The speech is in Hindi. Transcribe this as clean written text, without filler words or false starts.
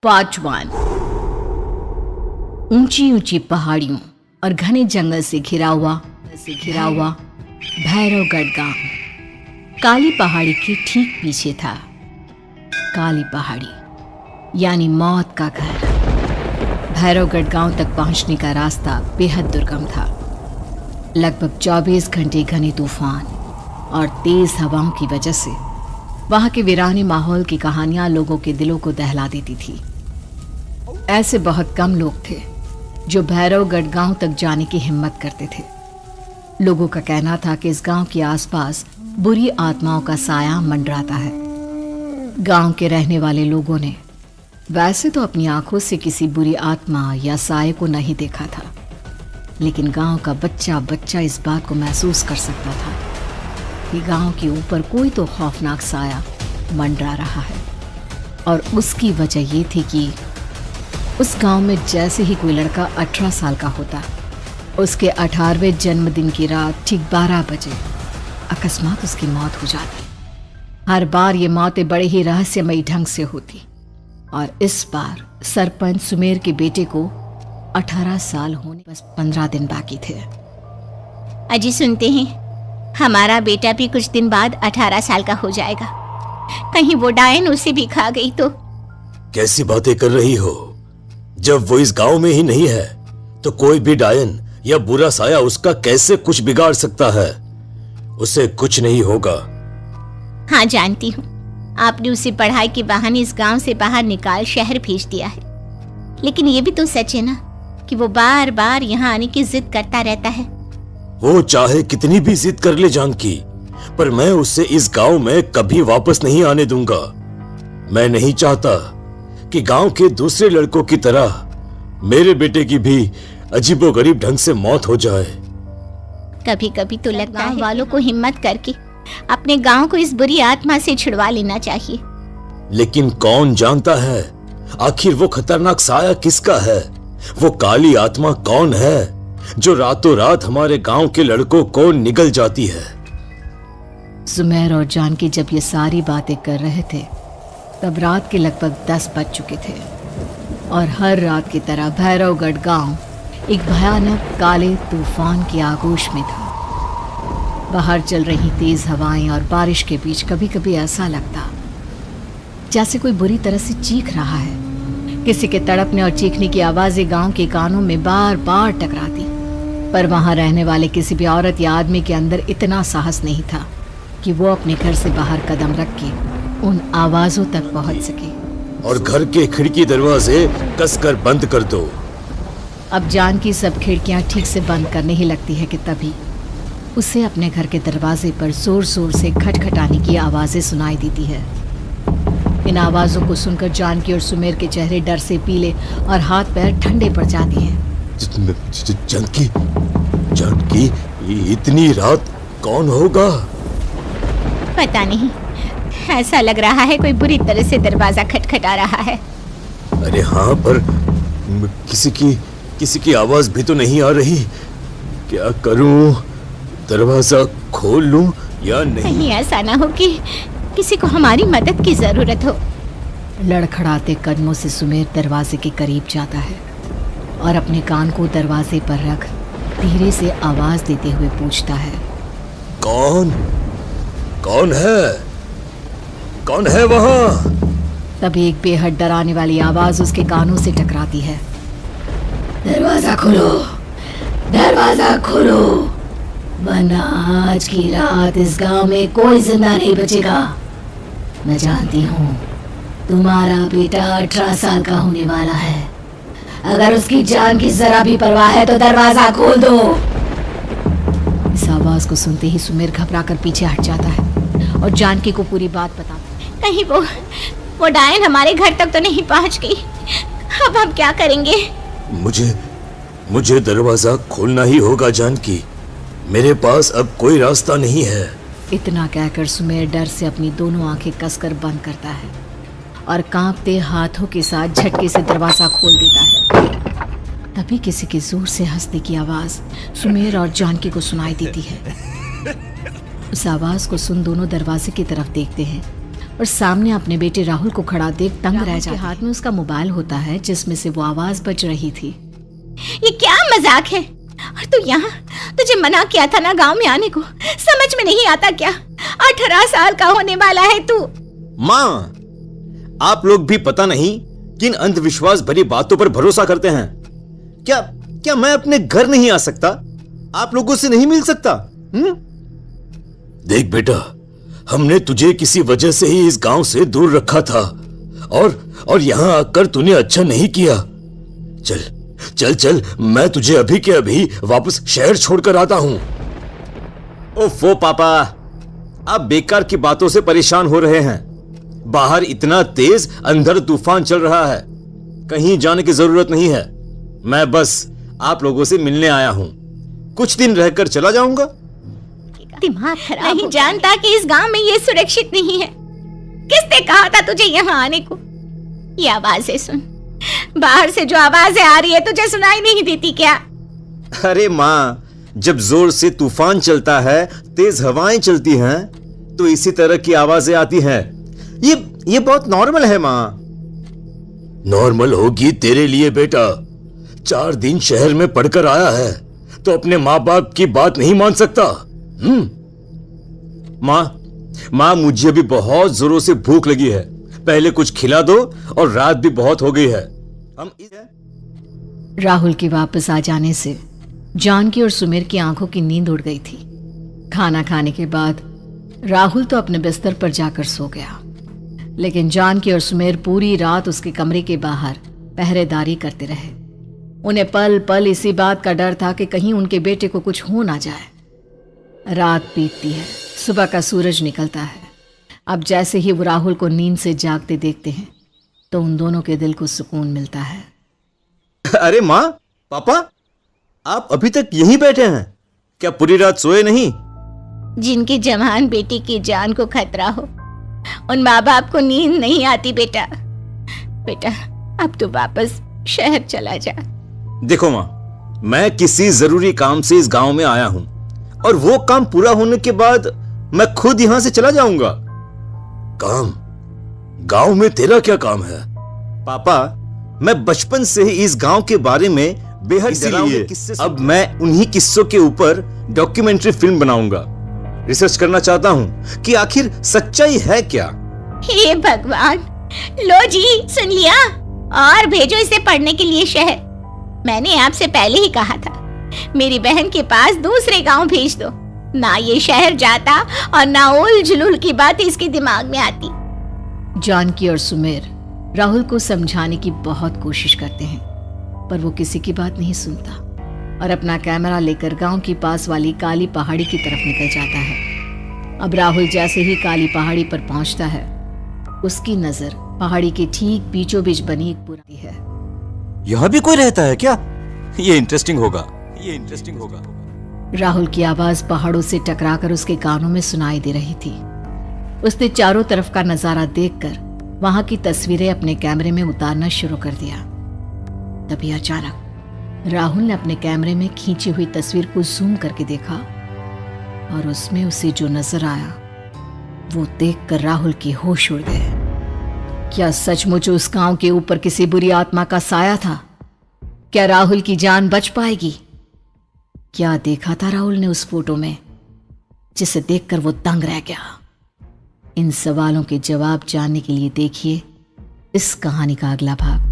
पाचवान। ऊंची ऊंची पहाड़ियों और घने जंगल से घिरा हुआ भैरवगढ़ गांव काली पहाड़ी के ठीक पीछे था। काली पहाड़ी यानी मौत का घर। भैरवगढ़ गांव तक पहुंचने का रास्ता बेहद दुर्गम था। लगभग 24 घंटे घने तूफान और तेज हवाओं की वजह से वहां के वीराने माहौल की कहानियां लोगों के दिलों को दहला देती थी। ऐसे बहुत कम लोग थे जो भैरवगढ़ गांव तक जाने की हिम्मत करते थे। लोगों का कहना था कि इस गांव के आसपास बुरी आत्माओं का साया मंडराता है। गांव के रहने वाले लोगों ने वैसे तो अपनी आंखों से किसी बुरी आत्मा या साये को नहीं देखा था, लेकिन गांव का बच्चा बच्चा इस बात को महसूस कर सकता था कि गांव के ऊपर कोई तो खौफनाक साया मंडरा रहा है। और उसकी वजह ये थी कि उस गांव में जैसे ही कोई लड़का 18 साल का होता, उसके 18वें जन्मदिन की रात ठीक 12 बजे अकस्मात उसकी मौत हो जाती। हर बार ये मौतें बड़े ही रहस्यमयी ढंग से होती और इस बार सरपंच सुमेर के बेटे को 18 साल होने बस 15 दिन बाकी थे। अजी सुनते हैं, हमारा बेटा भी कुछ दिन बाद 18 साल का हो जाएगा। कहीं वो डायन उसे भी खा गई तो? कैसी बातें कर रही हो? जब वो इस गांव में ही नहीं है तो कोई भी डायन या बुरा साया उसका कैसे कुछ बिगाड़ सकता है? उसे कुछ नहीं होगा। हाँ जानती हूँ, आपने उसे पढ़ाई के बहाने इस गांव से बाहर निकाल शहर भेज दिया है, लेकिन ये भी तो सच है ना कि वो बार बार यहाँ आने की जिद करता रहता है। वो चाहे कितनी भी जिद कर ले जानकी, पर मैं उसे इस गांव में कभी वापस नहीं आने दूंगा। मैं नहीं चाहता कि गांव के दूसरे लड़कों की तरह मेरे बेटे की भी अजीबोगरीब ढंग से मौत हो जाए। कभी कभी तो लगता है वालों को हिम्मत करके अपने गांव को इस बुरी आत्मा से छुड़वा लेना चाहिए। लेकिन कौन जानता है आखिर वो खतरनाक साया किसका है? वो काली आत्मा कौन है जो रातों रात हमारे गांव के लड़कों को निगल जाती है? सुमेर और जानकी जब ये सारी बातें कर रहे थे तब रात के लगभग 10 बज चुके थे और हर रात की तरह भैरवगढ़ गांव एक भयानक काले तूफान की आगोश में था। बाहर चल रही तेज हवाएं और बारिश के बीच कभी कभी ऐसा लगता जैसे कोई बुरी तरह से चीख रहा है। किसी के तड़पने और चीखने की आवाजें गांव के कानों में बार बार टकराती, पर वहां रहने वाले किसी भी औरत या आदमी के अंदर इतना साहस नहीं था कि वो अपने घर से बाहर कदम रख के उन आवाजों तक पहुंच सके। और घर के खिड़की दरवाजे कसकर बंद कर दो। अब जानकी सब खिड़कियां ठीक से बंद करने ही लगती है कि तभी उसे अपने घर के दरवाजे पर जोर जोर से खटखटाने की आवाजें सुनाई देती है। इन आवाजों को सुनकर जानकी और सुमेर के चेहरे डर से पीले और हाथ पैर ठंडे पड़ जाते हैं। जानकी, इतनी रात कौन होगा? पता नहीं, ऐसा लग रहा है कोई बुरी तरह से दरवाजा खटखटा रहा है। अरे हाँ, पर किसी की आवाज भी तो नहीं आ रही। क्या करूं? दरवाजा खोल लूं या नहीं? कहीं ऐसा ना हो कि किसी को हमारी मदद की जरूरत हो। लड़खड़ाते कदमों से सुमेर दरवाजे के करीब जाता है और अपने कान को दरवाजे पर रख धीरे से आवाज देते हुए पूछता है, कौन है? कौन है वहां? तभी एक बेहद डराने वाली आवाज उसके कानों से टकराती है। दरवाजा खोलो, दरवाजा खोलो, वरना आज की रात इस गांव में कोई जिंदा नहीं बचेगा। मैं जानती हूँ तुम्हारा बेटा 18 साल का होने वाला है। अगर उसकी जान की जरा भी परवाह है तो दरवाजा खोल दो। इस आवाज को सुनते ही सुमेर घबराकर पीछे हट जाता है और जानकी को पूरी बात बताता है। कहीं वो डायन हमारे घर तक तो नहीं पहुंच गई? अब हम क्या करेंगे? मुझे दरवाजा खोलना ही होगा जानकी। मेरे पास अब कोई रास्ता नहीं है। इतना कहकर सुमेर डर से अपनी दोनों आंखें कसकर बंद करता है और कांपते हाथों के साथ झटके से दरवाजा खोल देता है। तभी किसी के जोर से हंसने की आवाज सुमेर और जानकी को सुनाई देती है। उस आवाज को सुन दोनों दरवाजे की तरफ देखते हैं और सामने अपने बेटे राहुल को खड़ा देख तंग रह जाती है। हाथ में उसका मोबाइल होता है जिसमें से वो आवाज बज रही थी। ये क्या मजाक है? और तू यहाँ, तुझे मना किया था ना गांव में आने को, समझ में नहीं आता क्या? 18 साल का होने वाला है तू। माँ, आप लोग भी पता नहीं किन अंधविश्वास भरी बातों पर भरोसा करते हैं। क्या क्या मैं अपने घर नहीं आ सकता? आप लोगों से नहीं मिल सकता? देख बेटा, हमने तुझे किसी वजह से ही इस गांव से दूर रखा था और यहां आकर तूने अच्छा नहीं किया। चल चल चल, मैं तुझे अभी के अभी वापस शहर छोड़कर आता हूं। ओफो पापा, आप बेकार की बातों से परेशान हो रहे हैं। बाहर इतना तेज अंधड़ तूफान चल रहा है, कहीं जाने की जरूरत नहीं है। मैं बस आप लोगों से मिलने आया हूं, कुछ दिन रहकर चला जाऊंगा। दिमाग खराब नहीं जानता कि इस गांव में ये सुरक्षित नहीं है। किसने कहा था तुझे यहाँ आने को? ये आवाजें सुन, बाहर से जो आवाजें आ रही है तुझे सुनाई नहीं देती क्या? अरे माँ, जब जोर से तूफान चलता है, तेज हवाएं चलती हैं, तो इसी तरह की आवाजें आती हैं। ये बहुत नॉर्मल है माँ। नॉर्मल होगी तेरे लिए बेटा। 4 दिन शहर में पढ़कर आया है तो अपने माँ बाप की बात नहीं मान सकता। माँ, मुझे भी बहुत जोरों से भूख लगी है, पहले कुछ खिला दो, और रात भी बहुत हो गई है। राहुल के वापस आ जाने से जानकी और सुमेर की आंखों की नींद उड़ गई थी। खाना खाने के बाद राहुल तो अपने बिस्तर पर जाकर सो गया, लेकिन जानकी और सुमेर पूरी रात उसके कमरे के बाहर पहरेदारी करते रहे। उन्हें पल पल इसी बात का डर था कि कहीं उनके बेटे को कुछ हो ना जाए। रात बीतती है, सुबह का सूरज निकलता है। अब जैसे ही वो राहुल को नींद से जागते देखते हैं तो उन दोनों के दिल को सुकून मिलता है। अरे माँ, पापा, आप अभी तक यहीं बैठे हैं? क्या पूरी रात सोए नहीं? जिनकी जवान बेटी की जान को खतरा हो, उन माँ बाप को नींद नहीं आती बेटा। बेटा, अब तो वापस शहर चला जा। देखो माँ, मैं किसी जरूरी काम से इस गांव में आया हूं, और वो काम पूरा होने के बाद मैं खुद यहां से चला जाऊंगा। काम? गांव में तेरा क्या काम है? पापा, मैं बचपन से ही इस गांव के बारे में बेहद इसीलिए अब मैं उन्हीं किस्सों के ऊपर डॉक्यूमेंट्री फिल्म बनाऊंगा। रिसर्च करना चाहता हूं कि आखिर सच्चाई है क्या। हे भगवान, लो जी, सुन लिया, और भेजो इसे पढ़ने के लिए शहर। मैंने आपसे पहले ही कहा था, मेरी बहन के पास दूसरे गांव भेज दो। ना ये शहर जाता और ना उल जुलूल की बात इसके दिमाग में आती। जानकी और सुमेर राहुल को समझाने की बहुत कोशिश करते हैं, पर वो किसी की बात नहीं सुनता और अपना कैमरा लेकर गांव की पास वाली काली पहाड़ी की तरफ निकल जाता है। अब राहुल जैसे ही काली पहाड़ी पर पहुंचता है, उसकी नजर पहाड़ी के ठीक बीचों बीच बनी एक पुरानी है। यहाँ भी कोई रहता है क्या? ये इंटरेस्टिंग होगा। राहुल की आवाज पहाड़ों से टकराकर उसके कानों में सुनाई दे रही थी। उसने चारों तरफ का नजारा देखकर वहां की तस्वीरें अपने कैमरे में उतारना शुरू कर दिया। तभी अचानक राहुल ने अपने कैमरे में खींची हुई तस्वीर को जूम करके देखा, और उसमें उसे जो नजर आया वो देखकर राहुल के होश उड़ गए। क्या सचमुच उस गांव के ऊपर किसी बुरी आत्मा का साया था? क्या राहुल की जान बच पाएगी? क्या देखा था राहुल ने उस फोटो में जिसे देखकर वो दंग रह गया? इन सवालों के जवाब जानने के लिए देखिए इस कहानी का अगला भाग।